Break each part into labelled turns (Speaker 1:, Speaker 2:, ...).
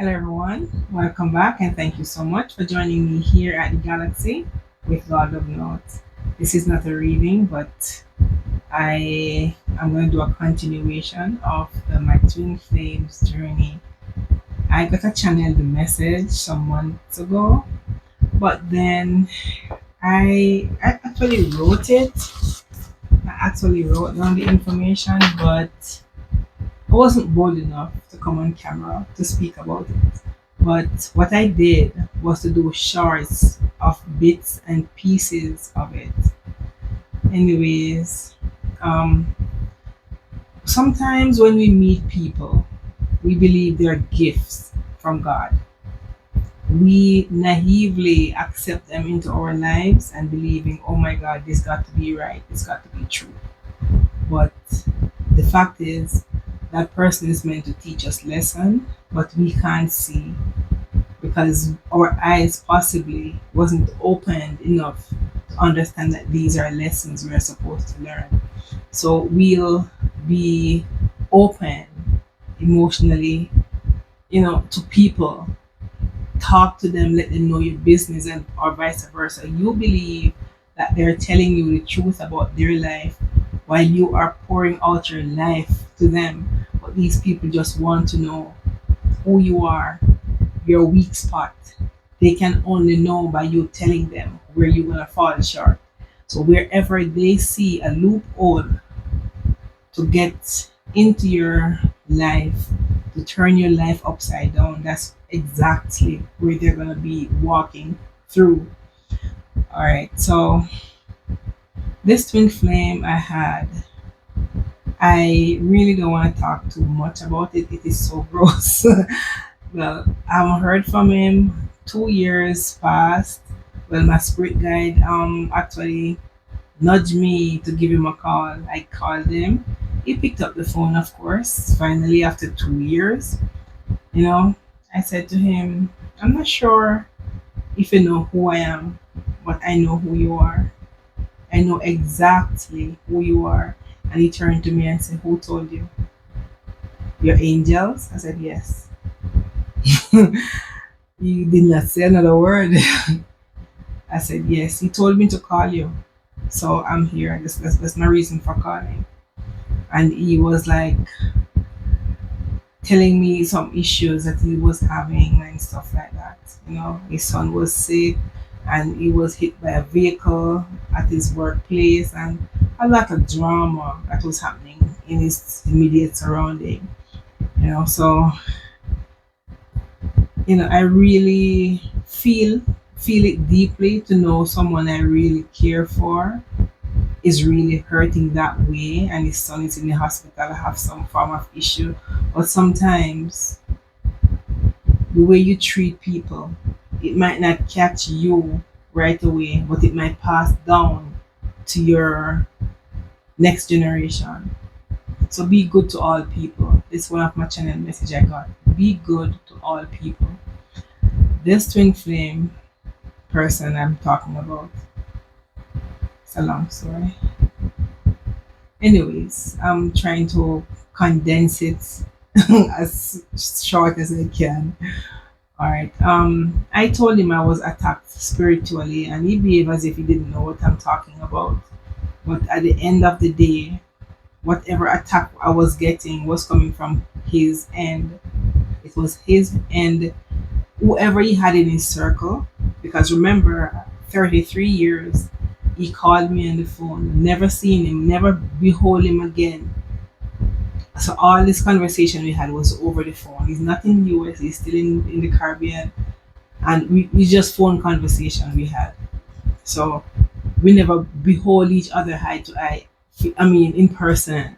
Speaker 1: Hello, everyone. Welcome back, and thank you so much for joining me here at the Galaxy with God of Notes. This is not a reading, but I am going to do a continuation of my Twin Flames journey. I got a channel the message some months ago, but then I actually wrote it. I actually wrote down the information, but I wasn't bold enough to come on camera to speak about it. But what I did was to do shorts of bits and pieces of it. Anyways, um, sometimes when we meet people, we believe they're gifts from God. We naively accept them into our lives and believing, oh my God, this got to be right, this got to be true. But the fact is, that person is meant to teach us lesson, but we can't see because our eyes possibly wasn't opened enough to understand that these are lessons we're supposed to learn. So we'll be open emotionally, to people, talk to them, let them know your business, and or vice versa. You believe that they're telling you the truth about their life while you are pouring out your life to them. But these people just want to know who you are, your weak spot. They can only know by you telling them where you're gonna fall short. So wherever they see a loophole to get into your life, to turn your life upside down, that's exactly where they're gonna be walking through. All right. So this twin flame I had, I really don't want to talk too much about it. It is so gross. Well, I haven't heard from him. 2 years passed. Well, my spirit guide actually nudged me to give him a call. I called him. He picked up the phone, of course. Finally, after 2 years, you know, I said to him, "I'm not sure if you know who I am, but I know who you are. I know exactly who you are." And he turned to me and said, "Who told you? Your angels?" I said, "Yes." He did not say another word. I said, "Yes." He told me to call you. So I'm here. That's my reason for calling. And he was like telling me some issues that he was having and stuff like that. His son was sick and he was hit by a vehicle at his workplace and a lot of drama that was happening in his immediate surrounding. So I really feel it deeply to know someone I really care for is really hurting that way and his son is in the hospital have some form of issue. But sometimes the way you treat people, it might not catch you right away, but it might pass down to your next generation. So be good to all people. It's one of my channel message I got. Be good to all people. This twin flame person I'm talking about, it's a long story. Anyways, I'm trying to condense it as short as I can. All right. I told him I was attacked spiritually, and he behaved as if he didn't know what I'm talking about. But at the end of the day, whatever attack I was getting was coming from his end. It was his end. Whoever he had in his circle, because remember, 33 years, he called me on the phone, never seen him, never behold him again. So all this conversation we had was over the phone. He's not in the US, he's still in the Caribbean. And we just phone conversation we had. So we never behold each other eye to eye. I mean, in person.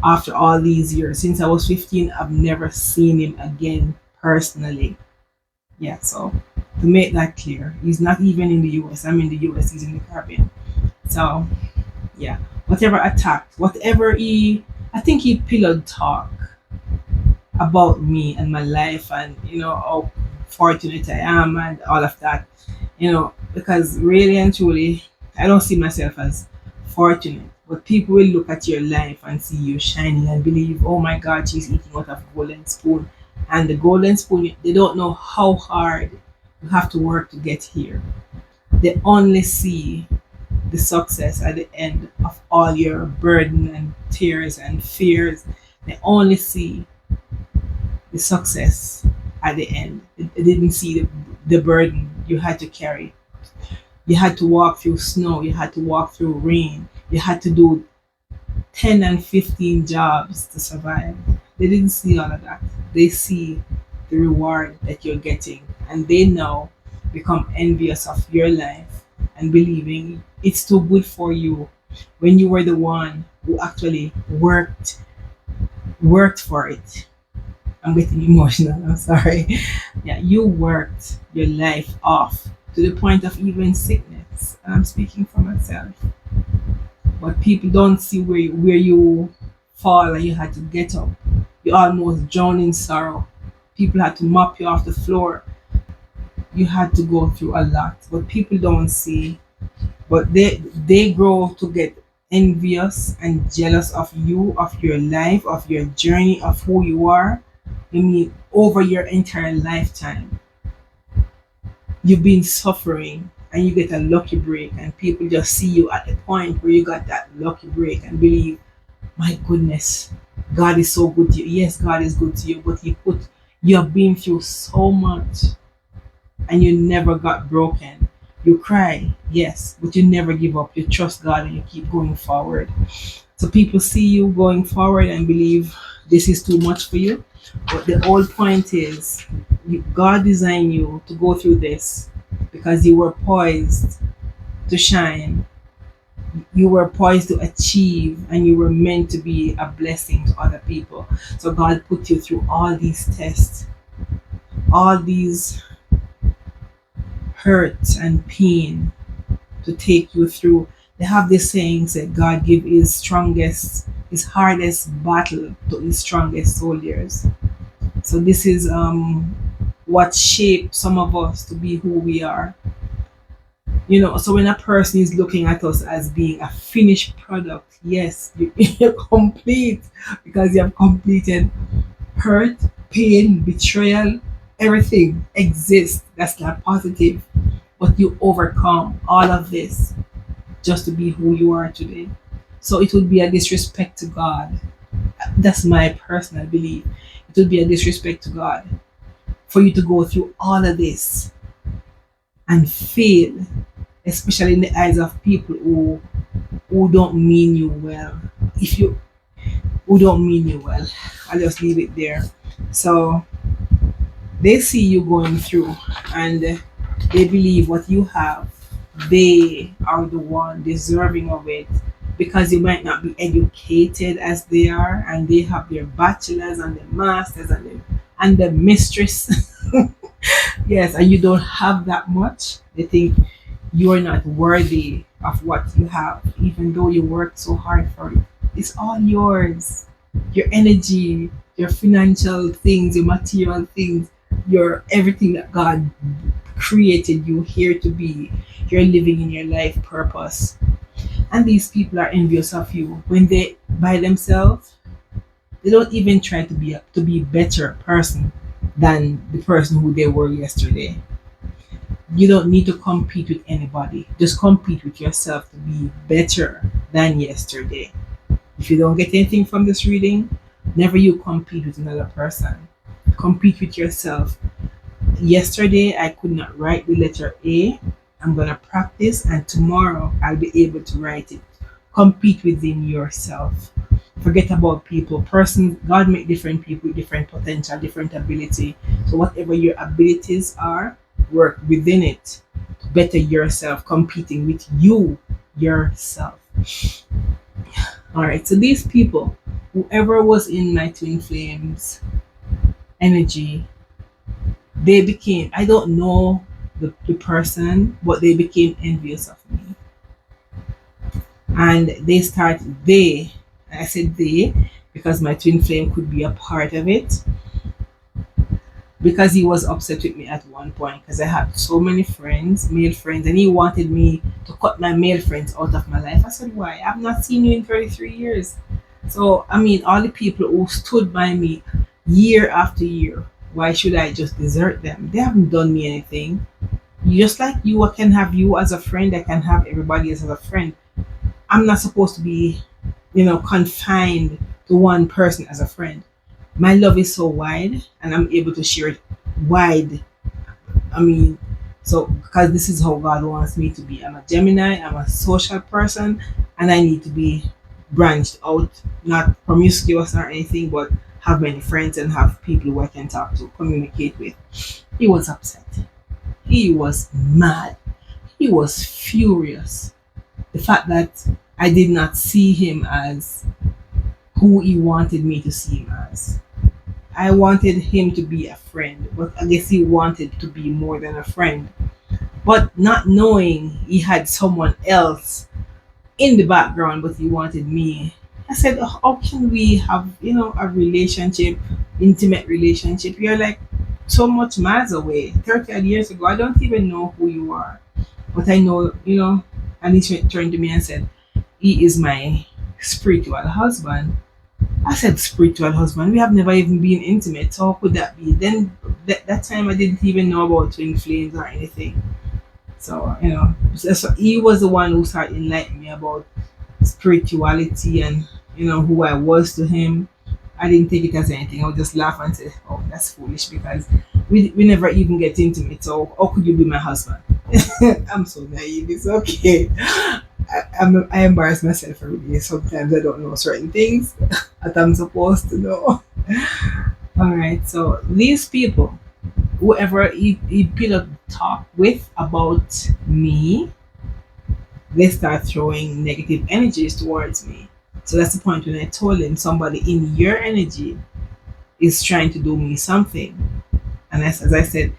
Speaker 1: After all these years, since I was 15, I've never seen him again personally. Yeah, so to make that clear, he's not even in the US. I'm in the US, he's in the Caribbean. So, yeah, whatever attack, whatever I think he pillowed talk about me and my life and, how fortunate I am and all of that, because really and truly, I don't see myself as fortunate. But people will look at your life and see you shining and believe, oh my God, she's eating out of golden spoon. And the golden spoon, they don't know how hard you have to work to get here. They only see the success at the end of all your burden and tears and fears. They only see the success at the end. They didn't see the burden you had to carry. You had to walk through snow, you had to walk through rain, you had to do 10 and 15 jobs to survive. They didn't see all of that. They see the reward that you're getting, and they now become envious of your life and believing it's too good for you when you were the one who actually worked for it. I'm getting emotional. I'm sorry. Yeah, you worked your life off to the point of even sickness. And I'm speaking for myself. But people don't see where you fall and you had to get up. You almost drowned in sorrow. People had to mop you off the floor. You had to go through a lot. But people don't see. But they grow to get envious and jealous of you, of your life, of your journey, of who you are. I mean, over your entire lifetime, you've been suffering and you get a lucky break, and people just see you at the point where you got that lucky break and believe, my goodness, God is so good to you. Yes, God is good to you, but you have been through so much and you never got broken. You cry, yes, but you never give up. You trust God and you keep going forward. So people see you going forward and believe this is too much for you. But the whole point is, God designed you to go through this because you were poised to shine. You were poised to achieve, and you were meant to be a blessing to other people. So God put you through all these tests, all these hurt and pain to take you through. They have this saying that God give his hardest battle to his strongest soldiers. So this is what shaped some of us to be who we are. So when a person is looking at us as being a finished product, yes, you're complete because you have completed hurt, pain, betrayal, everything exists. That's not positive. But you overcome all of this just to be who you are today. So it would be a disrespect to God. That's my personal belief. It would be a disrespect to God for you to go through all of this and fail, especially in the eyes of people who don't mean you well. If you who don't mean you well, I'll just leave it there. So they see you going through, and they believe what you have, they are the one deserving of it, because you might not be educated as they are, and they have their bachelors and their masters and the mistress. Yes, and you don't have that much. They think you are not worthy of what you have, even though you worked so hard for it. It's all yours. Your energy, your financial things, your material things, your everything that God created you here to be. You're living in your life purpose. And these people are envious of you when they by themselves. They don't even try to be better person than the person who they were yesterday. You don't need to compete with anybody. Just compete with yourself to be better than yesterday. If you don't get anything from this reading, never you compete with another person. Compete with yourself. Yesterday I could not write the letter A. I'm gonna practice, and tomorrow I'll be able to write it. Compete within yourself. Forget about people. Person God made different people with different potential, different ability. So whatever your abilities are, work within it to better yourself, competing with yourself. All right. So these people, whoever was in my twin flames energy, they became, I don't know the person, but they became envious of me. And I said they, because my twin flame could be a part of it, because he was upset with me at one point because I had so many friends, male friends, and he wanted me to cut my male friends out of my life. I said, why? I've not seen you in 33 years. So, I mean, all the people who stood by me year after year, Why should I just desert them? They haven't done me anything. Just like you, I can have you as a friend, I can have everybody else as a friend. I'm not supposed to be, confined to one person as a friend. My love is so wide and I'm able to share it wide. I mean, so because this is how God wants me to be. I'm a Gemini, I'm a social person, and I need to be branched out, not promiscuous or anything, but have many friends and have people who I can talk to, communicate with. He was upset. He was mad. He was furious. The fact that I did not see him as who he wanted me to see him as. I wanted him to be a friend, but I guess he wanted to be more than a friend. But not knowing he had someone else in the background, but he wanted me. I said, "Oh, how can we have, a relationship, intimate relationship? You're like so much miles away. 30 odd years ago, I don't even know who you are. But I know, and he turned to me and said, he is my spiritual husband. I said, spiritual husband? We have never even been intimate. So how could that be? Then that time I didn't even know about twin flames or anything. So, so he was the one who started enlightening me about spirituality and, who I was to him. I didn't take it as anything. I would just laugh and say, oh, that's foolish because we never even get intimate. So how could you be my husband? I'm so naive. It's okay. I embarrass myself every day. Sometimes I don't know certain things that I'm supposed to know. All right. So these people, whoever he pillow talk with about me, they start throwing negative energies towards me. So that's the point when I told him somebody in your energy is trying to do me something. And as I said,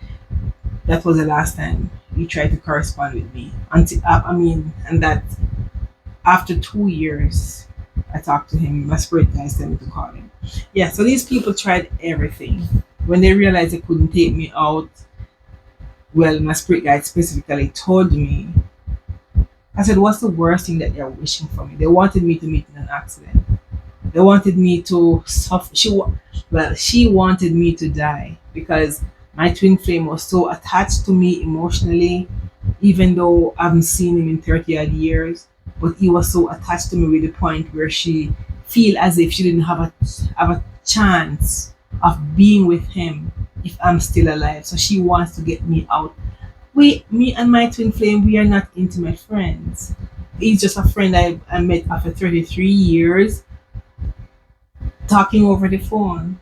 Speaker 1: that was the last time he tried to correspond with me. Until and that after 2 years, I talked to him. My spirit guys tell me to call him. Yeah, so these people tried everything. When they realized they couldn't take me out, well, my spirit guide specifically told me, I said, what's the worst thing that they're wishing for me? They wanted me to meet in an accident. They wanted me to suffer. She wanted me to die because my twin flame was so attached to me emotionally, even though I haven't seen him in 30 odd years. But he was so attached to me with the point where she feel as if she didn't have a chance of being with him if I'm still alive. So she wants to get me out. Me and my twin flame, we are not intimate friends. He's just a friend I met after 33 years talking over the phone.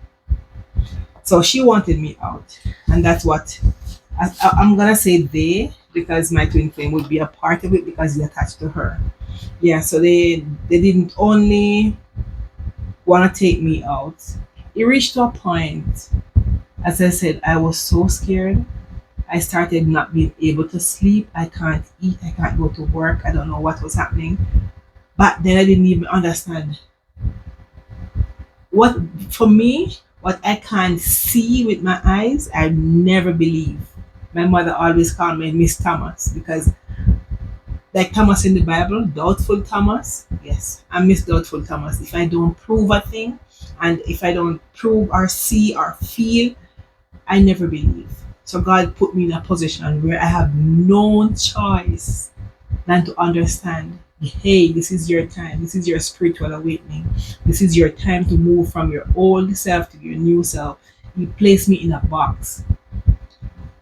Speaker 1: So she wanted me out. And that's what I'm going to say they, because my twin flame would be a part of it because he's attached to her. Yeah, so they didn't only want to take me out. It reached to a point, as I said, I was so scared. I started not being able to sleep. I can't eat. I can't go to work. I don't know what was happening. But then I didn't even understand what, for me, what I can't see with my eyes, I never believe. My mother always called me Miss Thomas because, like Thomas in the Bible, doubtful Thomas. Yes, I'm Miss Doubtful Thomas. If I don't prove a thing, and if I don't prove or see or feel, I never believe. So God put me in a position where I have no choice than to understand, hey, this is your time. This is your spiritual awakening. This is your time to move from your old self to your new self. He placed me in a box.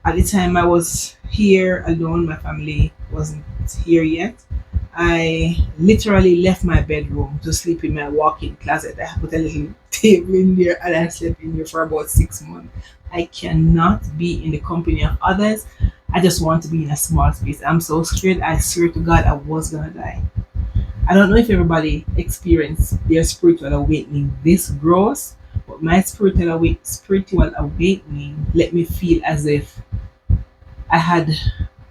Speaker 1: At the time I was here alone, my family wasn't here yet. I literally left my bedroom to sleep in my walk-in closet. I put a little table in there and I slept in there for about 6 months. I cannot be in the company of others. I just want to be in a small space. I'm so scared. I swear to God, I was gonna die. I don't know if everybody experienced their spiritual awakening this gross, but my spiritual awakening let me feel as if I had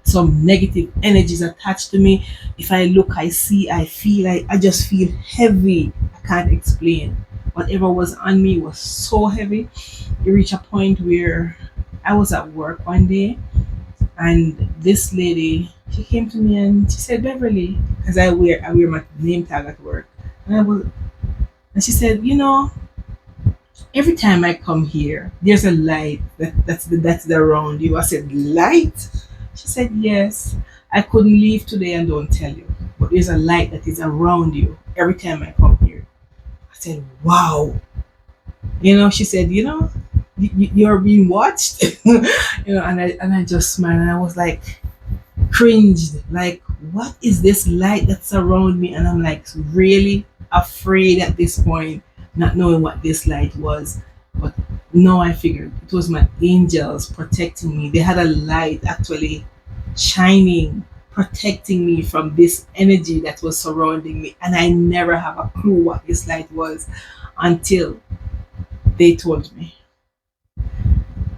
Speaker 1: some negative energies attached to me. If I look, I see, I feel, I just feel heavy. I can't explain. Whatever was on me was so heavy. It reached a point where I was at work one day and this lady, she came to me and she said, Beverly, because I wear my name tag at work. And I was and she said, Every time I come here, there's a light that's around you. I said, light? She said, yes. I couldn't leave today and don't tell you. But there's a light that is around you every time I come here. I said, wow. She said, you're being watched. And I just smiled and I was like, cringed, like, what is this light that's around me? And I'm like really afraid at this point, not knowing what this light was. But no, I figured it was my angels protecting me. They had a light actually shining, protecting me from this energy that was surrounding me. And I never have a clue what this light was until they told me.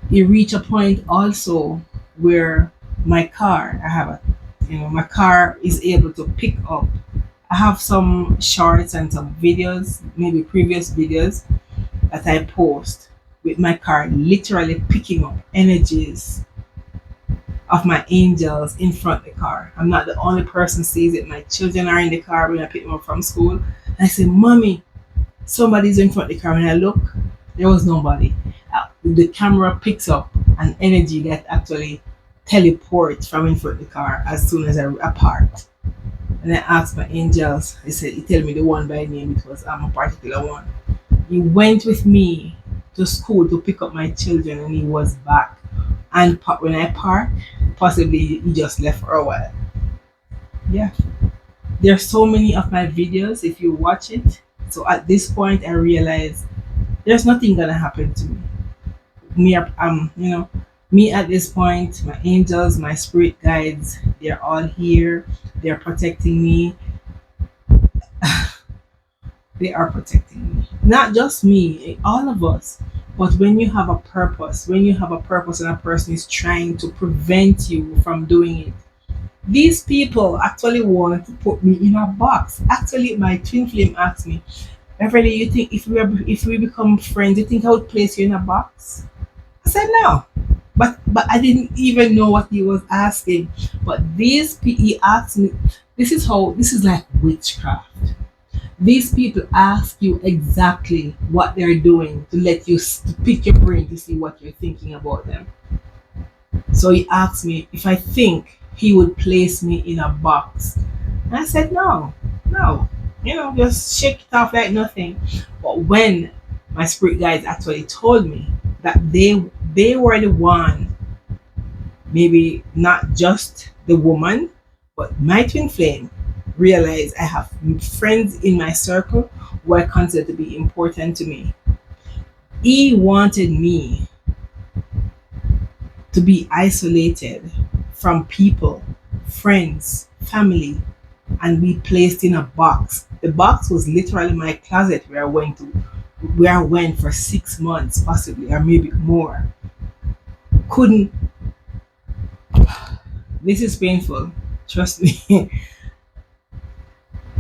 Speaker 1: You reach a point also where my car, I have a, my car is able to pick up. I have some shorts and some videos, maybe previous videos that I post with my car literally picking up energies of my angels in front of the car. I'm not the only person sees it. My children are in the car when I pick them up from school. And I say, Mommy, somebody's in front of the car. When I look, there was nobody. The camera picks up an energy that actually teleports from in front of the car as soon as I parked. And I asked my angels, they said, he tell me the one by name, it was a particular one. He went with me to school to pick up my children and he was back. And when I parked, possibly he just left for a while. Yeah. There are so many of my videos if you watch it. So at this point I realized there's nothing gonna happen to me. Me at this point, my angels, my spirit guides, they're all here. They're protecting me. They are protecting me. Not just me, all of us. But when you have a purpose, and a person is trying to prevent you from doing it, these people actually want to put me in a box. Actually, my twin flame asked me, Beverly, you think if we become friends, you think I would place you in a box? I said no. But I didn't even know what he was asking. But he asked me, this is like witchcraft. These people ask you exactly what they're doing to let you to pick your brain to see what you're thinking about them. So he asked me if I think he would place me in a box. And I said no, no. Just shake it off like nothing. But when my spirit guides actually told me that they were the one, maybe not just the woman, but my twin flame realized I have friends in my circle who I consider to be important to me. He wanted me to be isolated from people, friends, family, and be placed in a box. The box was literally my closet where I went for 6 months, possibly, or maybe more. Couldn't. This is painful. Trust me.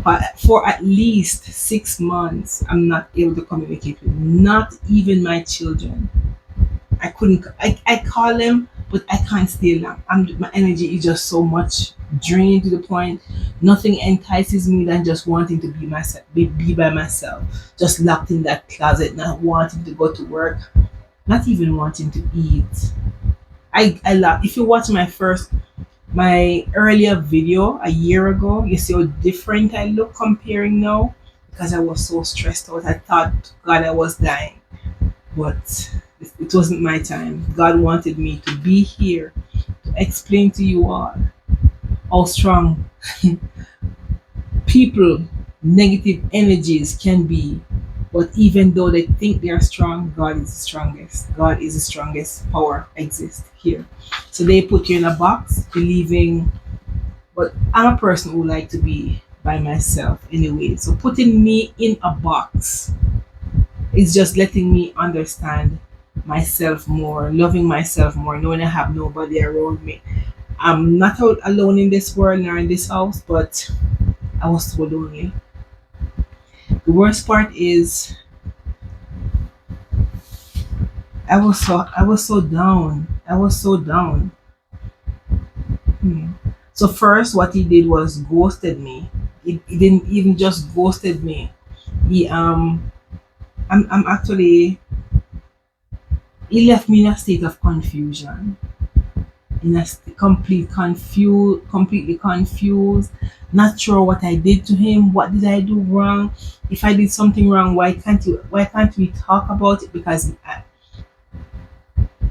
Speaker 1: But for at least 6 months, I'm not able to communicate with not even my children. I couldn't. I call them, but I can't stay long. My energy is just so much drained to the point nothing entices me than just wanting to be myself, be by myself, just locked in that closet, not wanting to go to work, not even wanting to eat. I love. If you watch my earlier video a year ago, you see how different I look comparing now because I was so stressed out. I thought God I was dying, but it wasn't my time. God wanted me to be here to explain to you all how strong people, negative energies can be. But even though they think they are strong, God is the strongest. God is the strongest power exists here. So they put you in a box, believing. But I'm a person who like to be by myself anyway. So putting me in a box is just letting me understand myself more, loving myself more, knowing I have nobody around me. I'm not out alone in this world nor in this house, but I was so lonely. The worst part is I was so down. I was so down. Hmm. So first what he did was ghosted me. He didn't even just ghosted me. He I'm actually He left me in a state of confusion, in a completely confused, not sure what I did to him. What did I do wrong? If I did something wrong, why can't we talk about it? Because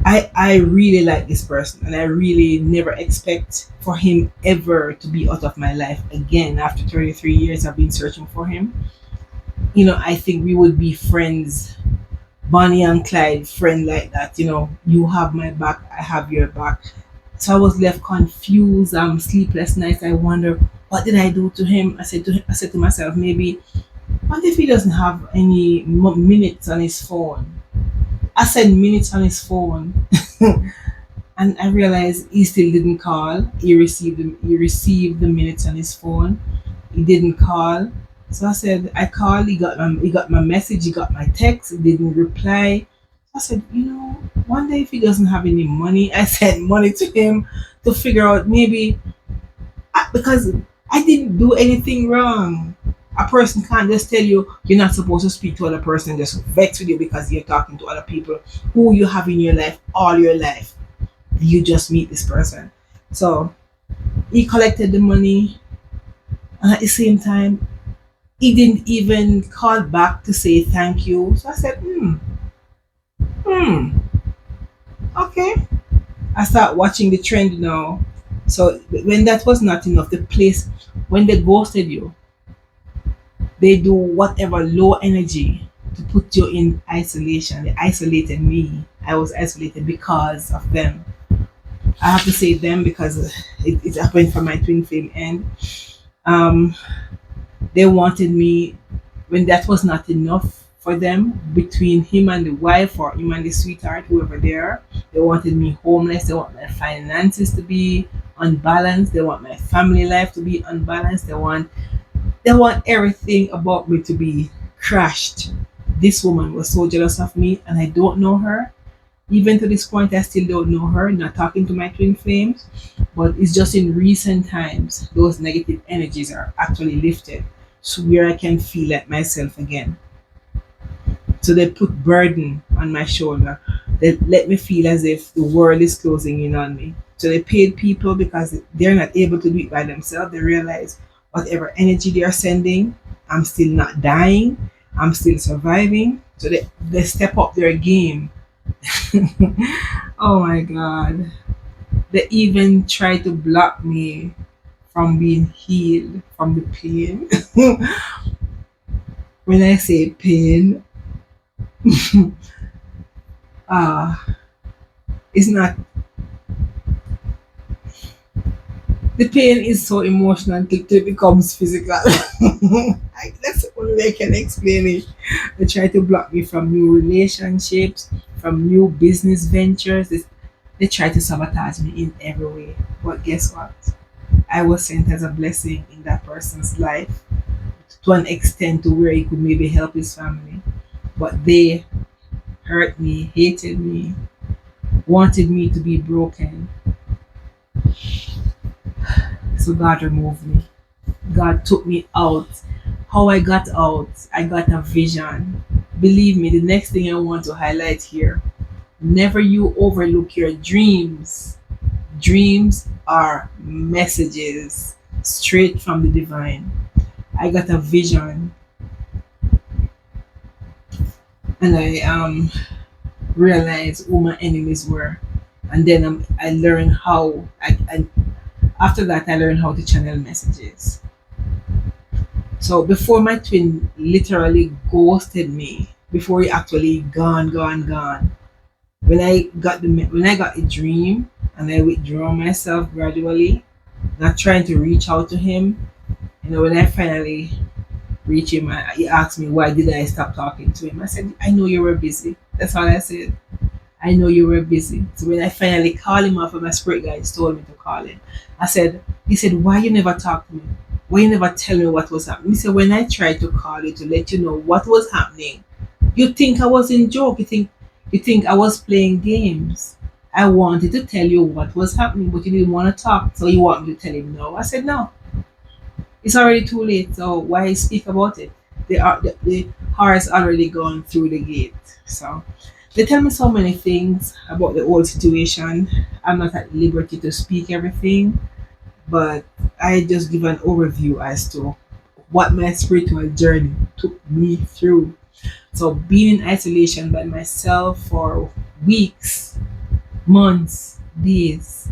Speaker 1: I really like this person, and I really never expect for him ever to be out of my life again. After 33 years I've been searching for him, I think we would be friends, Bonnie and Clyde friend like that. You have my back, I have your back. So I was left confused, sleepless nights. I wonder, what did I do to him? I said to myself, maybe, what if he doesn't have any minutes on his phone? I said minutes on his phone. And I realized he still didn't call. He received the minutes on his phone. He didn't call. So I said, I called. He got my message. He got my text. He didn't reply. I said, one day if he doesn't have any money, I sent money to him to figure out, maybe because I didn't do anything wrong. A person can't just tell you you're not supposed to speak to other person, just vex with you because you're talking to other people who you have in your life all your life. You just meet this person. So he collected the money, and at the same time, he didn't even call back to say thank you. So I said, hmm, okay. I start watching the trend now. So when that was not enough, the place, when they ghosted you, they do whatever low energy to put you in isolation. They isolated me. I was isolated because of them. I have to say them because it happened from my twin flame end. Um, they wanted me when that was not enough for them, between him and the wife or him and the sweetheart, whoever they are. They wanted me homeless. They want my finances to be unbalanced. They want my family life to be unbalanced. They want everything about me to be crashed. This woman was so jealous of me, and I don't know her. Even to this point, I still don't know her, not talking to my twin flames. But it's just in recent times, those negative energies are actually lifted. So where I can feel like myself again. So they put burden on my shoulder. They let me feel as if the world is closing in on me. So they paid people because they're not able to do it by themselves. They realize whatever energy they are sending, I'm still not dying. I'm still surviving. So they step up their game. Oh my God. They even try to block me from being healed from the pain. When I say pain, uh, it's not, the pain is so emotional till it becomes physical. That's the only way I can explain it. They try to block me from new relationships, from new business ventures. They try to sabotage me in every way. But guess what? I was sent as a blessing in that person's life, to an extent to where he could maybe help his family. But they hurt me, hated me, wanted me to be broken. So God removed me. God took me out. How I got out, I got a vision. Believe me, the next thing I want to highlight here, never you overlook your dreams. Dreams are messages straight from the divine. I got a vision, and I realized who my enemies were. And then I learned how, after that, I learned how to channel messages. So before my twin literally ghosted me, before he actually gone, when I got a dream and I withdraw myself gradually, not trying to reach out to him, when I finally reach him, he asked me why did I stop talking to him. I said, I know you were busy. That's all I said. I know you were busy. So when I finally called him up, and my spirit guides told me to call him, he said, why you never talk to me? Why you never tell me what was happening? He said, when I tried to call you to let you know what was happening, you think I was in joke. You think I was playing games. I wanted to tell you what was happening, but you didn't want to talk. So you want me to tell him no? I said, no. It's already too late. So why speak about it? The horse already gone through the gate. So They tell me so many things about the whole situation. I'm not at liberty to speak everything, but I just give an overview as to what my spiritual journey took me through. So being in isolation by myself for weeks, months, days,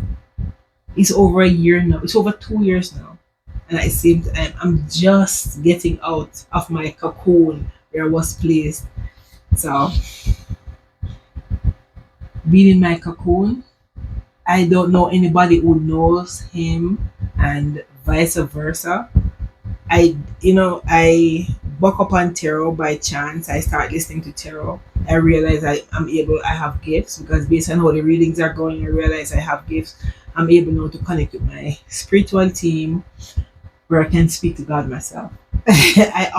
Speaker 1: it's over a year now. It's over 2 years now. And at the same time, I'm just getting out of my cocoon where I was placed. So being in my cocoon, I don't know anybody who knows him and vice versa. I buck up on tarot by chance. I start listening to tarot. I realize I have gifts because based on how the readings are going, I realize I have gifts. I'm able now to connect with my spiritual team where I can speak to God myself. I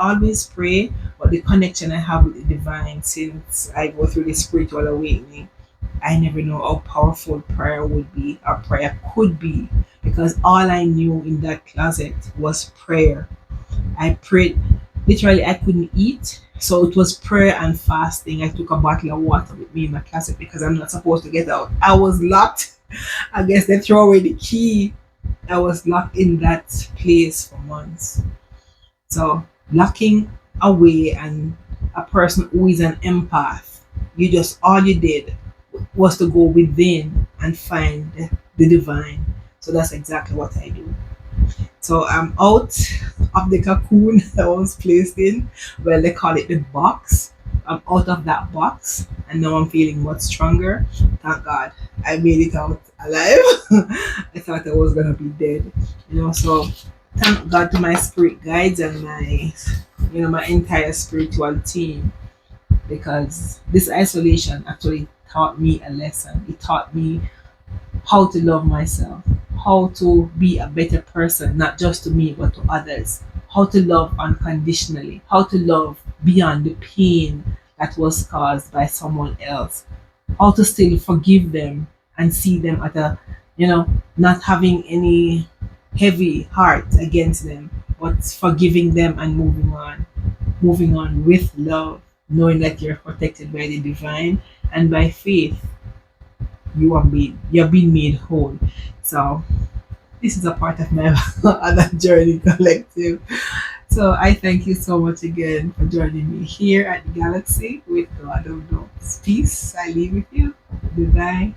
Speaker 1: always pray, but the connection I have with the divine since I go through the spiritual awakening, I never know how powerful prayer would be or prayer could be because all I knew in that closet was prayer. I prayed literally I couldn't eat. So it was prayer and fasting. I took a bottle of water with me in my closet because I'm not supposed to get out. I was locked. I guess they throw away the key. I was locked in that place for months. So locking away and a person who is an empath, you just all you did was to go within and find the divine. So that's exactly what I do. So I'm out of the cocoon I was placed in. Well, they call it the box. I'm out of that box and now I'm feeling much stronger. Thank God I made it out alive. I thought I was gonna be dead. So thank God to my spirit guides and my entire spiritual team because this isolation actually taught me a lesson. It taught me how to love myself, how to be a better person, not just to me, but to others, how to love unconditionally, how to love beyond the pain that was caused by someone else, how to still forgive them and see them at not having any heavy heart against them, but forgiving them and moving on with love, knowing that you're protected by the divine and by faith you're being made whole. So this is a part of my other journey collective. So I thank you so much again for joining me here at the Galaxy with God of Dogs. Peace. I leave with you. Goodbye.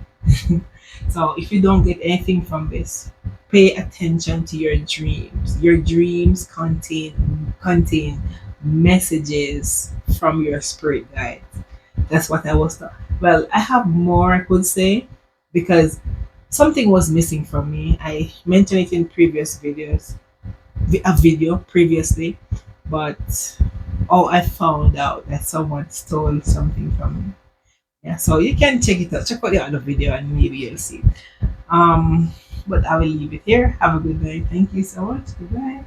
Speaker 1: So if you don't get anything from this, pay attention to your dreams. Your dreams contain messages from your spirit guide. That's what I was taught. Well, I have more I could say because something was missing from me. I mentioned it in previous videos, a video previously, but I found out that someone stole something from me. Yeah, so you can check it out. Check out the other video and maybe you'll see. But I will leave it here. Have a good night. Thank you so much. Goodbye.